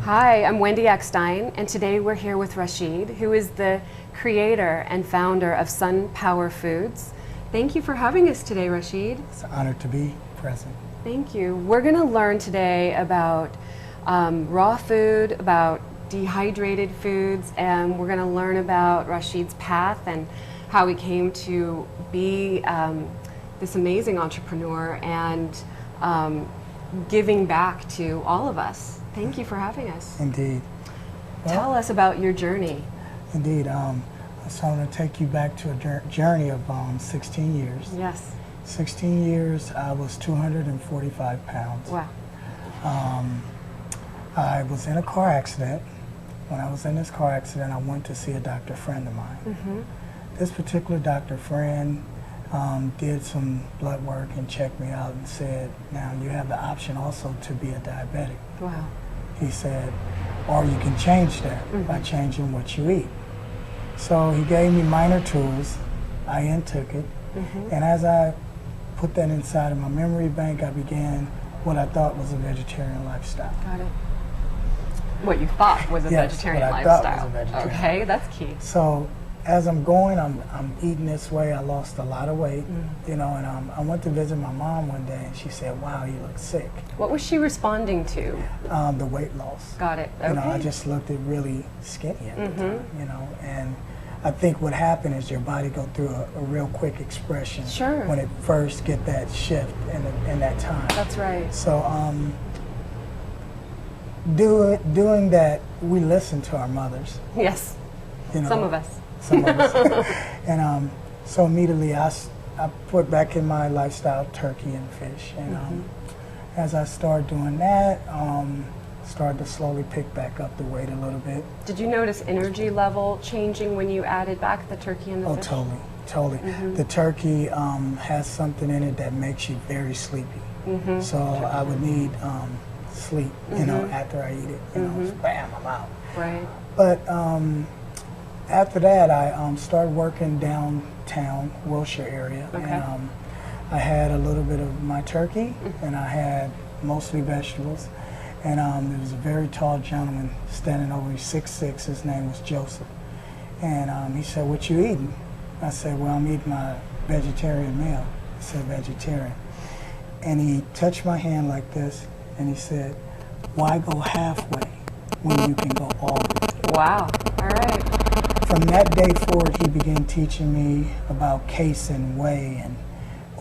Hi, I'm Wendy Eckstein, and today we're here with Rawsheed, who is the creator and founder of Sun Power Foods. Thank you for having us today, Rawsheed. It's an honor to be present. Thank you. We're going to learn today about raw food, about dehydrated foods, and we're going to learn about Rawsheed's path and how he came to be this amazing entrepreneur and giving back to all of us. Thank you for having us. Indeed. Well, Tell us about your journey. Indeed. So I'm going to take you back to a journey of 16 years. Yes. 16 years, I was 245 pounds. Wow. I was in a car accident. When I was in this car accident, I went to see a doctor friend of mine. Mm-hmm. This particular doctor friend did some blood work and checked me out and said, now you have the option also to be a diabetic. Wow. He said, or you can change that by changing what you eat. So he gave me minor tools. I intook it. And as I put that inside of my memory bank, I began what I thought was a vegetarian lifestyle. Got it. What you thought was a vegetarian what I lifestyle. thought was a vegetarian. Okay, that's key. So as I'm going, I'm eating this way. I lost a lot of weight, you know, and I went to visit my mom one day, and she said, wow, you look sick. What was she responding to? The weight loss. Got it. Okay. You know, I just looked at really skinny at the time, you know, and I think what happened is your body go through a real quick expression Sure. when it first get that shift in that time. That's right. So doing that, we listen to our mothers. Yes. You know, Some of us. Some of us. And so immediately I put back in my lifestyle turkey and fish. And as I started doing that, started to slowly pick back up the weight a little bit. Did you notice energy level changing when you added back the turkey and the fish? Totally. The turkey has something in it that makes you very sleepy. So I would need sleep, you know, after I eat it. You know, bam, I'm out. Right. But after that, I started working downtown Wilshire area, Okay. and I had a little bit of my turkey, and I had mostly vegetables. And there was a very tall gentleman standing over me, 6'6". His name was Joseph, and he said, "What you eating?" I said, "Well, I'm eating my vegetarian meal." He said, "Vegetarian," and he touched my hand like this, and he said, "Why go halfway when you can go all the way?" Wow. All right. From that day forward, he began teaching me about case and weigh and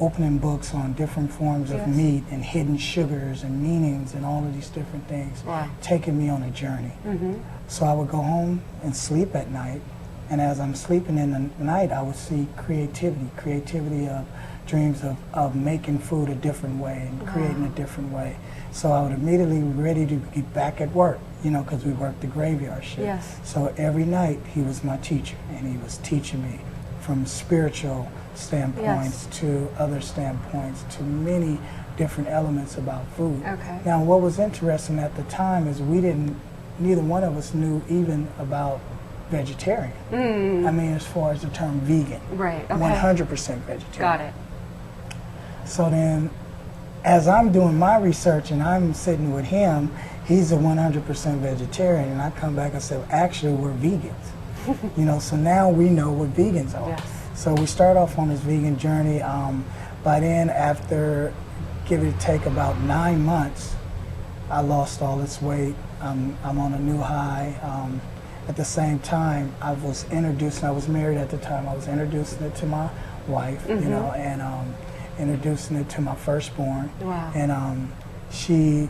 opening books on different forms of meat and hidden sugars and meanings and all of these different things, Wow. taking me on a journey. So I would go home and sleep at night, and as I'm sleeping in the night, I would see creativity of dreams of making food a different way and creating a different way. So I would immediately be ready to get back at work, you know, because we worked the graveyard shift. Yes. So every night he was my teacher, and he was teaching me from spiritual standpoints to other standpoints to many different elements about food. Okay. Now, what was interesting at the time is neither one of us knew even about vegetarian. I mean, as far as the term vegan. Right. Okay. 100% vegetarian. Got it. So then, as I'm doing my research and I'm sitting with him, he's a 100% vegetarian, and I come back and say, well, actually, we're vegans. You know, so now we know what vegans are. Yes. So we start off on this vegan journey. By then, after give or take about 9 months, I lost all this weight. I'm on a new high. At the same time, I was married at the time, I was introducing it to my wife, you know, and introducing it to my firstborn. Wow. And she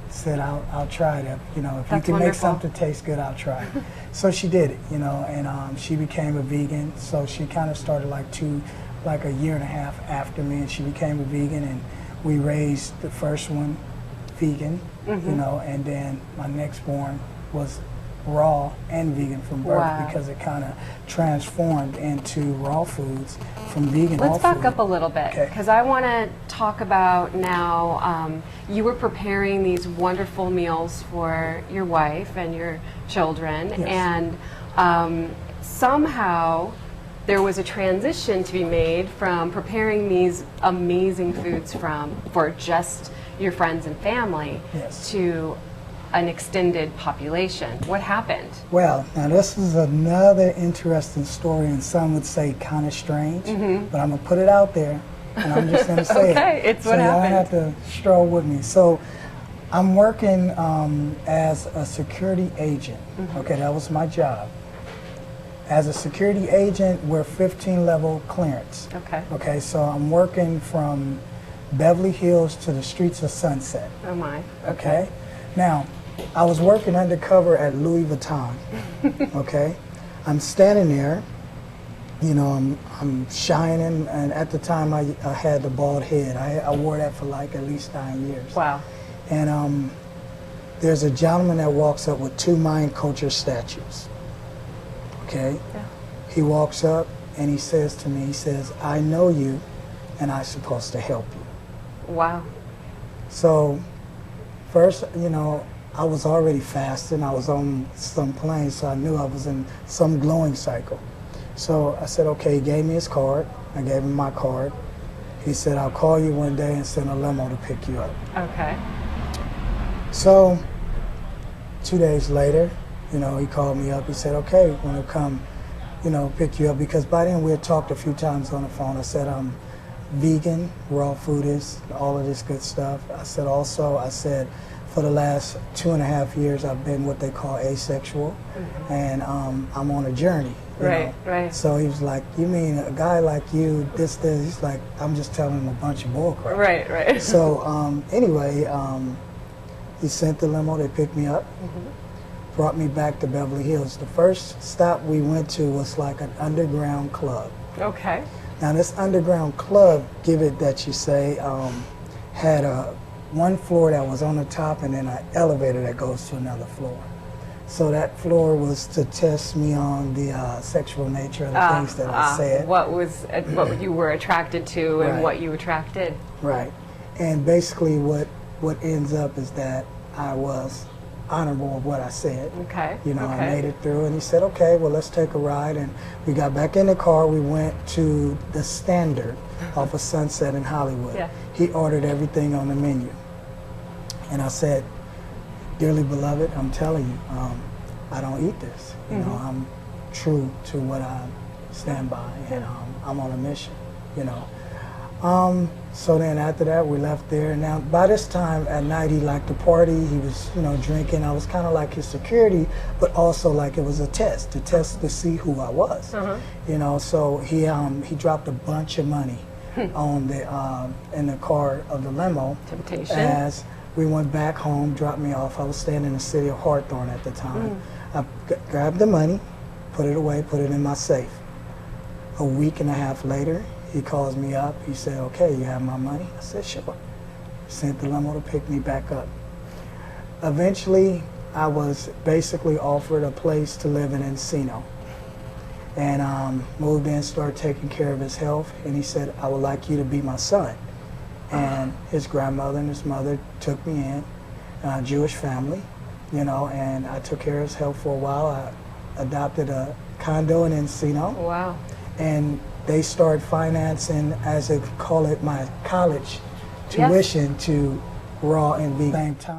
said, I'll try it. You know, if That's you can make wonderful. something taste good, I'll try it. So she did it, you know, and she became a vegan. So she kind of started like a year and a half after me, and she became a vegan, and we raised the first one vegan, you know, and then my next born was raw and vegan from birth. Wow. Because it kind of transformed into raw foods from vegan. Let's all back food. up a little bit, Okay. because I want to talk about now, you were preparing these wonderful meals for your wife and your children, Yes. and somehow there was a transition to be made from preparing these amazing foods for just your friends and family Yes. to an extended population. What happened? Well, now this is another interesting story, and some would say kind of strange, but I'm gonna put it out there, and I'm just gonna say Okay, it. it's so what y'all happened. have to stroll with me. So I'm working as a security agent. Okay, that was my job. As a security agent, we're 15 level clearance. Okay. Okay, so I'm working from Beverly Hills to the streets of Sunset. Oh my. Okay. Now, I was working undercover at Louis Vuitton. Okay. I'm standing there, you know, I'm shining, and at the time I had the bald head. I wore that for like at least 9 years. Wow. And there's a gentleman that walks up with 2 Mayan culture statues. Okay. Yeah. He walks up and he says to me, he says, "I know you, and I'm supposed to help you." Wow. So first, you know, I was already fasting. I was on some plane, so I knew I was in some glowing cycle. So I said, okay, he gave me his card. I gave him my card. He said, "I'll call you one day and send a limo to pick you up." Okay. So 2 days later, you know, he called me up. He said, "Okay, I'm gonna come, you know, pick you up," because by then we had talked a few times on the phone. I said, "I'm vegan, raw food is all of this good stuff." I said, also, I said, for the last 2.5 years, I've been what they call asexual, and I'm on a journey. You Right, know? right. So he was like, "You mean a guy like you, this?" He's like, I'm just telling him a bunch of bull crap. Right, right. So anyway, he sent the limo. They picked me up, brought me back to Beverly Hills. The first stop we went to was like an underground club. Okay. Now this underground club, give it that you say, had one floor that was on the top and then an elevator that goes to another floor. So that floor was to test me on the sexual nature of the things that I said. What you were attracted to and Right. what you attracted. Right. And basically what ends up is that I was honorable of what I said. Okay. You know, okay. I made it through, and he said, "Okay, well, let's take a ride." And we got back in the car. We went to the Standard off of Sunset in Hollywood. Yeah. He ordered everything on the menu. And I said, "Dearly beloved, I'm telling you, I don't eat this. You know, I'm true to what I stand by, and I'm on a mission, you know." So then after that, we left there. Now, by this time at night, he liked to party. He was, you know, drinking. I was kind of like his security, but also like it was a test to see who I was. You know, so he dropped a bunch of money on the in the car of the limo. Temptation. As we went back home, dropped me off. I was staying in the city of Hawthorne at the time. I grabbed the money, put it away, put it in my safe. A week and a half later, he calls me up. He said, "Okay, you have my money?" I said, "Sure." Sent the limo to pick me back up. Eventually, I was basically offered a place to live in Encino. And moved in, started taking care of his health. And he said, "I would like you to be my son." And his grandmother and his mother took me in, Jewish family, you know, and I took care of his health for a while. I adopted a condo in Encino. Wow. And they started financing, as they call it, my college tuition to raw and vegan. Same time.